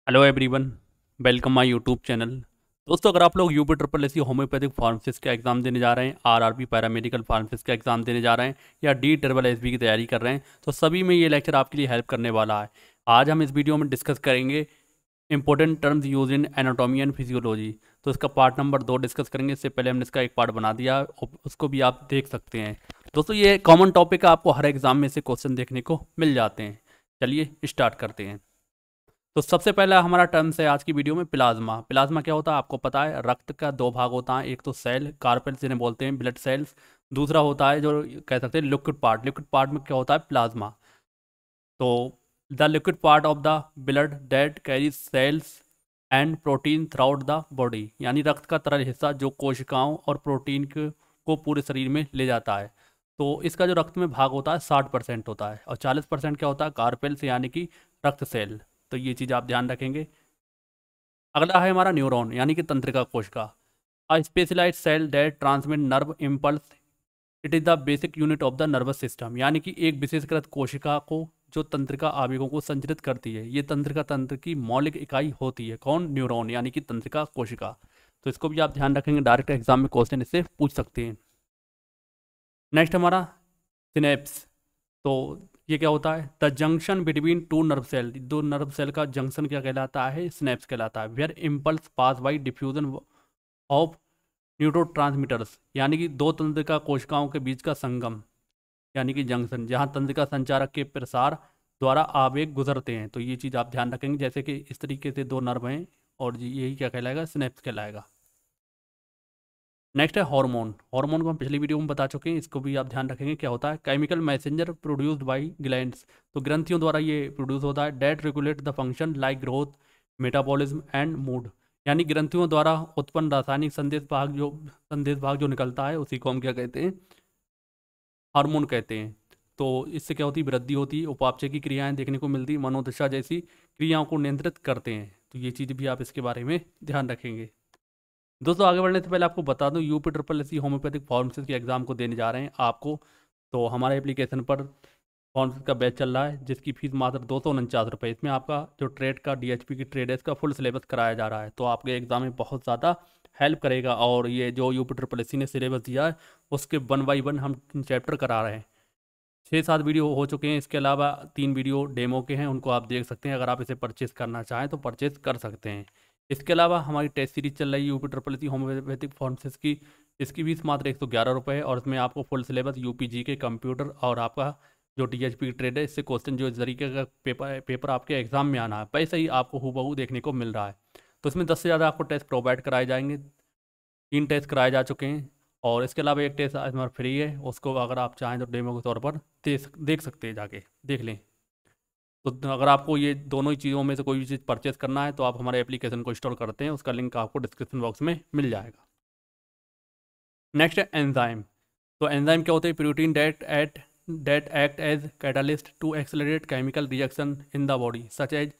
Hello everyone, welcome my YouTube channel. दोस्तों, अगर आप लोग UP triple S C homeopathic pharmacist का एग्ज़ाम देने जा रहे हैं, आरआरबी पैरामेडिकल फार्मासिस्ट का एग्ज़ाम देने जा रहे हैं या डी ट्रिपल एस बी की तैयारी कर रहे हैं, तो सभी में ये लेक्चर आपके लिए हेल्प करने वाला है। आज हम इस वीडियो में डिस्कस करेंगे important terms use in anatomy and physiology. तो इसका पार्ट नंबर 2 डिस्कस करेंगे। इससे पहले हमने इसका एक पार्ट बना दिया, उसको भी आप देख सकते हैं। दोस्तों, ये कॉमन टॉपिक है, आपको हर एग्ज़ाम में से क्वेश्चन देखने को मिल जाते हैं। चलिए स्टार्ट करते हैं। तो सबसे पहला हमारा टर्म्स है आज की वीडियो में प्लाज्मा। प्लाज्मा क्या होता है आपको पता है। रक्त का दो भाग होता है, एक तो सेल कार्पेल्स जिन्हें बोलते हैं ब्लड सेल्स, दूसरा होता है जो कह सकते हैं लिक्विड पार्ट। लिक्विड पार्ट में क्या होता है प्लाज्मा। तो the liquid part of the blood that carry cells and protein throughout the body, यानी रक्त का तरल हिस्सा जो कोशिकाओं और प्रोटीन को पूरे शरीर में ले जाता है। तो इसका जो रक्त में भाग होता है 60% होता है, और 40% क्या होता है कार्पेल्स यानी कि रक्त सेल। तो ये चीज़ आप ध्यान रखेंगे। अगला है हमारा न्यूरॉन यानी कि तंत्रिका कोशिका। A specialised cell that transmit nerve impulse, it is the basic unit of the nervous system, यानी कि एक विशेषकृत कोशिका को जो तंत्रिका आवेगों को संचरित करती है, ये तंत्रिका तंत्र की मौलिक इकाई होती है। कौन? न्यूरॉन यानी कि तंत्रिका कोशिका। तो इसको भी आप ध्यान रखेंगे, डायरेक्ट एग्जाम में क्वेश्चन इससे पूछ सकते हैं। नेक्स्ट हमारा सिनेप्स। तो ये क्या होता है? The junction between two nerve cell, दो नर्व सेल का जंक्शन क्या कहलाता है? सिनेप्स कहलाता है। Where impulse pass by diffusion of neurotransmitters, यानी कि दो तंत्रिका कोशिकाओं के बीच का संगम यानी कि जंक्शन, जहां तंत्रिका संचारक के प्रसार द्वारा आवेग गुजरते हैं। तो ये चीज़ आप ध्यान रखेंगे, जैसे कि इस तरीके से दो नर्व हैं और यही क्या कहलाएगा? सिनेप्स कहलाएगा। नेक्स्ट है हार्मोन। हार्मोन को हम पिछली वीडियो में बता चुके हैं, इसको भी आप ध्यान रखेंगे। क्या होता है? Chemical messenger produced by glands, तो ग्रंथियों द्वारा ये प्रोड्यूस होता है। That regulate the function like growth, metabolism and mood, यानी ग्रंथियों द्वारा उत्पन्न रासायनिक संदेश भाग जो निकलता है उसी को हम क्या कहते हैं? हार्मोन कहते हैं। तो इससे क्या होती है? वृद्धि होती है, उपापचय की क्रियाएं देखने को मिलती, मनोदशा जैसी क्रियाओं को नियंत्रित करते हैं। तो ये चीज़ भी आप इसके बारे में ध्यान रखेंगे। दोस्तों, आगे बढ़ने से पहले आपको बता दूं, UP triple S C homeopathic pharmacist के एग्जाम को देने जा रहे हैं आपको। तो हमारे एप्लीकेशन पर फार्मेसिस्ट का बैच चल रहा है, जिसकी फीस मात्र 249 रुपये। इसमें आपका जो ट्रेड का डीएचपी की ट्रेड है इसका फुल सिलेबस कराया जा रहा है। तो आपके एग्जाम में बहुत ज़्यादा हेल्प करेगा। और ये जो यूपी ट्रिपल एस सी ने सिलेबस दिया है उसके 1 बाई 1 हम चैप्टर करा रहे हैं। 6-7 वीडियो हो चुके हैं, इसके अलावा 3 वीडियो डेमो के हैं, उनको आप देख सकते हैं। अगर आप इसे परचेस करना चाहें तो परचेस कर सकते हैं। इसके अलावा हमारी टेस्ट सीरीज चल रही है UP triple S C homeopathic pharmacist की। इसकी फीस मात्र 111 रुपये है, और इसमें आपको फुल सिलेबस यूपी जी के कंप्यूटर और आपका जो डीएचपी की ट्रेड है, इससे क्वेश्चन जो इस तरीके का पेपर आपके एग्जाम में आना है वैसे ही आपको हूबहू देखने को मिल रहा है। तो इसमें 10 से ज़्यादा आपको टेस्ट प्रोवाइड कराए जाएंगे। 3 टेस्ट कराए जा चुके हैं, और इसके अलावा एक टेस्ट हमारा फ्री है, उसको अगर आप चाहें तो डेमो के तौर पर देख सकते हैं, जाके देख लें। तो अगर आपको ये दोनों ही चीज़ों में से कोई भी चीज़ परचेस करना है तो आप हमारे एप्लीकेशन को इंस्टॉल करते हैं, उसका लिंक आपको डिस्क्रिप्शन बॉक्स में मिल जाएगा। नेक्स्ट है एंजाइम। तो एंजाइम क्या होते हैं? Protein that act as catalyst to accelerate chemical reaction in the body such as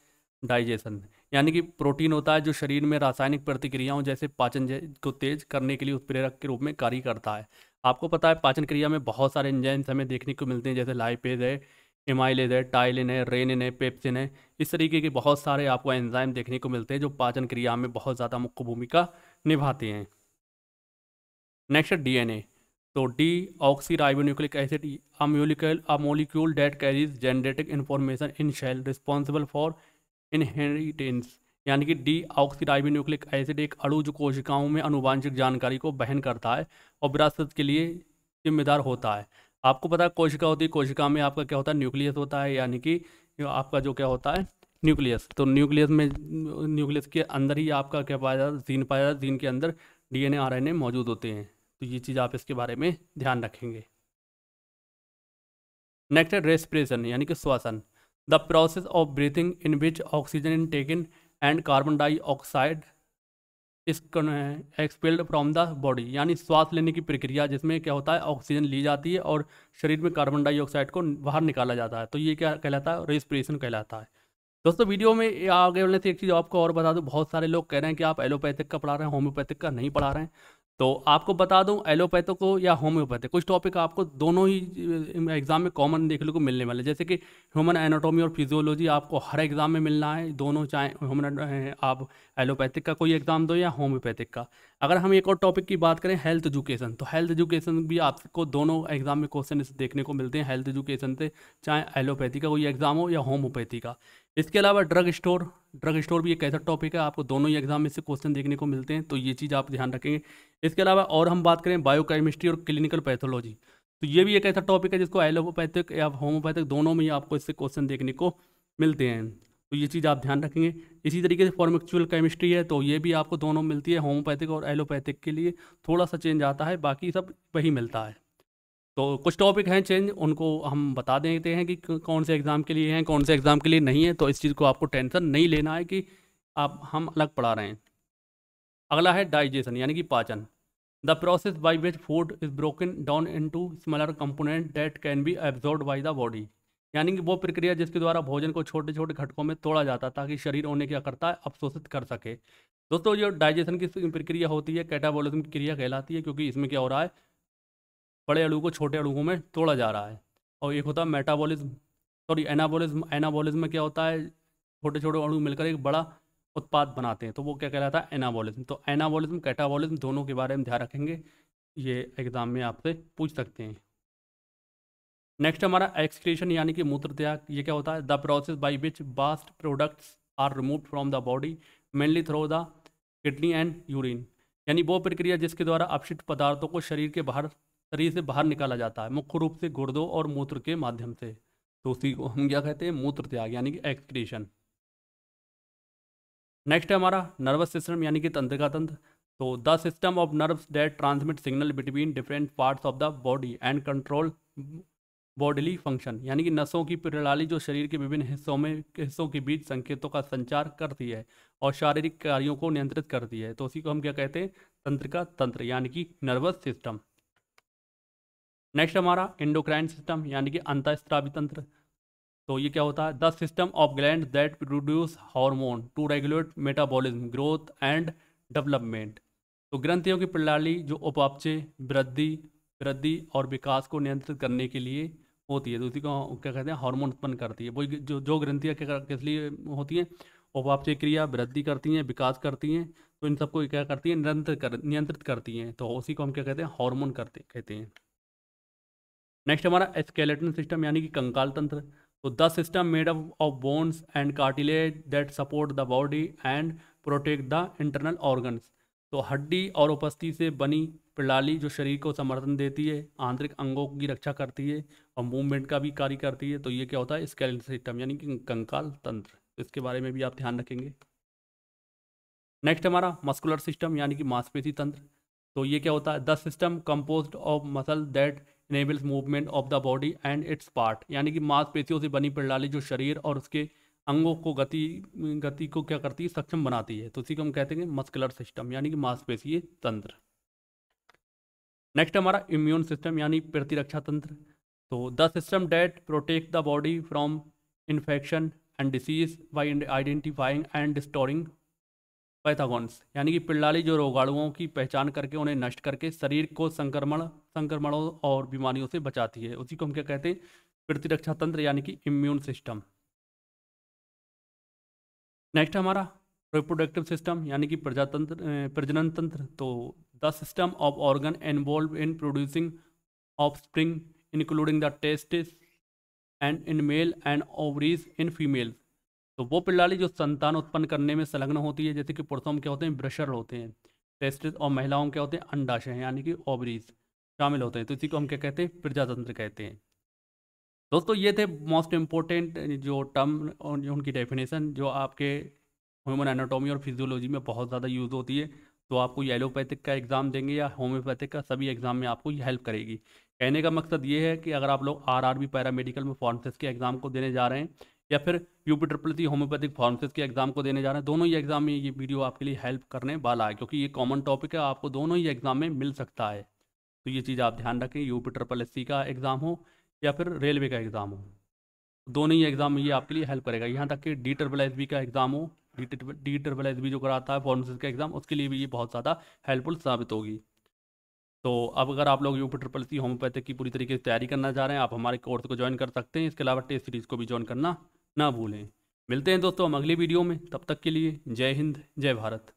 digestion, यानी कि प्रोटीन होता है जो शरीर में रासायनिक प्रतिक्रियाओं जैसे पाचन को तेज करने के लिए उत्प्रेरक के रूप में कार्य करता है। आपको पता है पाचन क्रिया में बहुत सारे एंजाइम्स हमें देखने को मिलते हैं, जैसे लाइपेज है, एमाइलेज है, टाइलिन है, रेनिन है, पेप्सिन है। इस तरीके के बहुत सारे आपको एंजाइम देखने को मिलते हैं जो पाचन क्रिया में बहुत ज़्यादा मुख्य भूमिका निभाते हैं। नेक्स्ट है डीएनए। तो deoxyribonucleic acid, a molecule that carries genetic information in cell responsible for inheritance, यानी कि डी ऑक्सी राइबोन्यूक्लिक एसिड एक अणु जो कोशिकाओं में आनुवांशिक जानकारी को वहन करता है और विरासत के लिए जिम्मेदार होता है। आपको पता है कोशिका होती है, कोशिका में आपका क्या होता है? न्यूक्लियस होता है, यानी कि आपका जो क्या होता है? न्यूक्लियस। तो न्यूक्लियस के अंदर ही आपका क्या पाया जाता है? जीन पाया जाता है। जीन के अंदर डीएनए आरएनए मौजूद होते हैं। तो ये चीज़ आप इसके बारे में ध्यान रखेंगे। नेक्स्ट है रेस्पिरेशन यानी कि श्वसन। The process of breathing in which oxygen in taken and carbon dioxide इस एक्सपेल्ड फ्रॉम द बॉडी, यानी श्वास लेने की प्रक्रिया जिसमें क्या होता है? ऑक्सीजन ली जाती है और शरीर में कार्बन डाइऑक्साइड को बाहर निकाला जाता है। तो ये क्या कहलाता है? रेस्पिरेशन कहलाता है। दोस्तों, वीडियो में आगे बढ़ने से एक चीज़ आपको और बता दूं, बहुत सारे लोग कह रहे हैं कि आप एलोपैथिक का पढ़ा रहे हैं, होम्योपैथिक का नहीं पढ़ा रहे हैं। तो आपको बता दूं एलोपैथिक हो या होम्योपैथिक, कुछ टॉपिक आपको दोनों ही एग्जाम में कॉमन देखने को मिलने वाले, जैसे कि ह्यूमन एनाटॉमी और फिजियोलॉजी आपको हर एग्जाम में मिलना है, दोनों चाहे ह्यूमन आप एलोपैथिक का कोई एग्जाम दो या होम्योपैथिक का। अगर हम एक और टॉपिक की बात करें हेल्थ एजुकेशन, तो हेल्थ एजुकेशन भी आपको दोनों एग्जाम में क्वेश्चन देखने को मिलते हैं हेल्थ एजुकेशन से, चाहे एलोपैथी का कोई एग्जाम हो या होम्योपैथी का। इसके अलावा ड्रग स्टोर भी एक ऐसा टॉपिक है, आपको दोनों ही एग्जाम में से क्वेश्चन देखने को मिलते हैं, तो ये चीज़ आप ध्यान रखेंगे। इसके अलावा और हम बात करें बायोकेमिस्ट्री और क्लिनिकल पैथोलॉजी, तो ये भी एक ऐसा टॉपिक है जिसको एलोपैथिक या होम्योपैथिक दोनों में ही आपको इससे क्वेश्चन देखने को मिलते हैं, तो ये चीज़ आप ध्यान रखेंगे। इसी तरीके से फॉर्मेक्चुअल केमिस्ट्री है, तो ये भी आपको दोनों मिलती है, होम्योपैथिक और एलोपैथिक के लिए थोड़ा सा चेंज आता है, बाकी सब वही मिलता है। तो कुछ टॉपिक हैं चेंज, उनको हम बता देते हैं कि कौन से एग्ज़ाम के लिए हैं, कौन से एग्ज़ाम के लिए नहीं है, तो इस चीज़ को आपको टेंशन नहीं लेना है कि हम अलग पढ़ा रहे हैं। अगला है डाइजेशन यानी कि पाचन। The process by which food is broken down into smaller component that can be absorbed by the body, यानी कि वो प्रक्रिया जिसके द्वारा भोजन को छोटे छोटे घटकों में तोड़ा जाता है ताकि शरीर उन्हें क्या करता है, अवशोषित कर सके। दोस्तों जो डाइजेशन की प्रक्रिया होती है कैटाबॉलिज्म की क्रिया कहलाती है, क्योंकि इसमें क्या हो रहा है, बड़े अणु को छोटे अणुओं में तोड़ा जा रहा है। और एक होता है मेटाबॉलिज्म, सॉरी एनाबॉलिज्म। एनाबॉलिज्म में क्या होता है, छोटे छोटे अणु मिलकर एक बड़ा उत्पाद बनाते हैं, तो वो क्या कहलाता है, एनाबॉलिज्म। तो एनाबॉलिज्म कैटाबॉलिज्म दोनों के बारे में ध्यान रखेंगे, ये एग्जाम में आपसे पूछ सकते हैं। नेक्स्ट हमारा एक्सक्रीशन यानी कि मूत्र त्याग। ये क्या होता है, the process by which waste products are remove from the body mainly through the kidney and urine, यानी वो प्रक्रिया जिसके द्वारा अपशिष्ट पदार्थों को शरीर से बाहर निकाला जाता है, मुख्य रूप से गुर्दों और मूत्र के माध्यम से, तो उसी को हम क्या कहते हैं, मूत्र त्याग यानी कि एक्सक्रीशन। नेक्स्ट है हमारा नर्वस सिस्टम यानी कि तंत्रिका तंत्र। तो the system of nerves that transmit signal between different parts of the body and control bodily function, यानी कि नसों की प्रणाली जो शरीर के विभिन्न हिस्सों के बीच संकेतों का संचार करती है और शारीरिक कार्यों को नियंत्रित करती है, तो उसी को हम क्या कहते हैं, तंत्रिका तंत्र यानी कि नर्वस सिस्टम। नेक्स्ट हमारा एंडोक्राइन सिस्टम यानी कि अंतःस्रावी तंत्र। तो ये क्या होता है, the system of gland that produce hormone to regulate metabolism growth and development, तो ग्रंथियों की प्रणाली जो उपापचय वृद्धि और विकास को नियंत्रित करने के लिए होती है, तो उसी को क्या कहते हैं, हार्मोन उत्पन्न करती है। वही जो ग्रंथियाँ किस लिए होती हैं, उपापचय क्रिया, वृद्धि करती हैं, विकास करती हैं, तो इन सबको क्या करती हैं, नियंत्रित करती हैं, तो उसी को हम क्या कहते हैं, हार्मोन कहते हैं। नेक्स्ट हमारा स्केलेटन सिस्टम यानी कि कंकाल तंत्र। तो the system made up of bones and cartilage that support the body and protect the internal organs, तो हड्डी और उपस्थि से बनी प्रणाली जो शरीर को समर्थन देती है, आंतरिक अंगों की रक्षा करती है और मूवमेंट का भी कार्य करती है, तो ये क्या होता है, स्केलेटन सिस्टम यानी कि कंकाल तंत्र, तो इसके बारे में भी आप ध्यान रखेंगे। नेक्स्ट हमारा मस्कुलर सिस्टम यानी कि मांसपेशी तंत्र। तो ये क्या होता है, the system composed of muscle that enables movement of the body and it's part, यानी कि मांसपेशियों से बनी प्रणाली जो शरीर और उसके अंगों को गति को क्या करती है, सक्षम बनाती है, तो उसी को हम कहते हैं मस्कुलर सिस्टम यानी कि मांसपेशीय तंत्र। नेक्स्ट हमारा इम्यून सिस्टम यानी प्रतिरक्षा तंत्र। तो the system that protect the body from infection and disease by identifying and destroying pathogens, यानी कि प्रणाली जो रोगाणुओं की पहचान करके उन्हें नष्ट करके शरीर को संक्रमणों और बीमारियों से बचाती है, उसी को हम क्या कहते हैं, प्रतिरक्षा तंत्र यानी कि इम्यून सिस्टम। नेक्स्ट हमारा रिप्रोडक्टिव सिस्टम यानी कि प्रजनन तंत्र। तो the system of organ involve in producing offspring including the testis and in male and ovaries in female, तो वो प्रणाली जो संतान उत्पन्न करने में संलग्न होती है, जैसे कि पुरुषों में क्या होते हैं, ब्रशर होते हैं टेस्टिस, और महिलाओं में क्या होते हैं, अंडाशय यानी कि ओवरीज शामिल होते हैं, तो इसी को हम क्या कहते हैं, प्रजातंत्र कहते हैं। दोस्तों ये थे मोस्ट इम्पोर्टेंट जो टर्म और जो उनकी डेफिनेशन जो आपके ह्यूमन एनाटॉमी और फिजियोलॉजी में बहुत ज़्यादा यूज़ होती है, तो आपको ये एलोपैथिक का एग्ज़ाम देंगे या होम्योपैथिक का, सभी एग्ज़ाम में आपको ये हेल्प करेगी। कहने का मकसद ये है कि अगर आप लोग आरआरबी पैरामेडिकल में फार्मासिस्ट के एग्ज़ाम को देने जा रहे हैं या फिर यूपी होम्योपैथिक फार्मासिस्ट के एग्ज़ाम को देने जा रहे हैं, दोनों ही एग्ज़ाम में ये वीडियो आपके लिए हेल्प करने वाला है, क्योंकि ये कॉमन टॉपिक है, आपको दोनों ही एग्ज़ाम में मिल सकता है, तो ये चीज़ आप ध्यान रखें, यूपी का एग्ज़ाम हो या फिर रेलवे का एग्ज़ाम हो, दोनों ही एग्ज़ाम में ये आपके लिए हेल्प करेगा। यहाँ तक कि DSSB का एग्ज़ाम हो, DSSB जो कराता है फार्मासिस्ट का एग्ज़ाम, उसके लिए भी ये बहुत ज़्यादा हेल्पफुल साबित होगी। तो अब अगर आप लोग UP SSC होम्योपैथिक की पूरी तरीके से तैयारी करना चाह रहे हैं, आप हमारे कोर्स को ज्वाइन कर सकते हैं। इसके अलावा टेस्ट सीरीज़ को भी ज्वाइन करना ना भूलें। मिलते हैं दोस्तों हम अगली वीडियो में, तब तक के लिए जय हिंद जय भारत।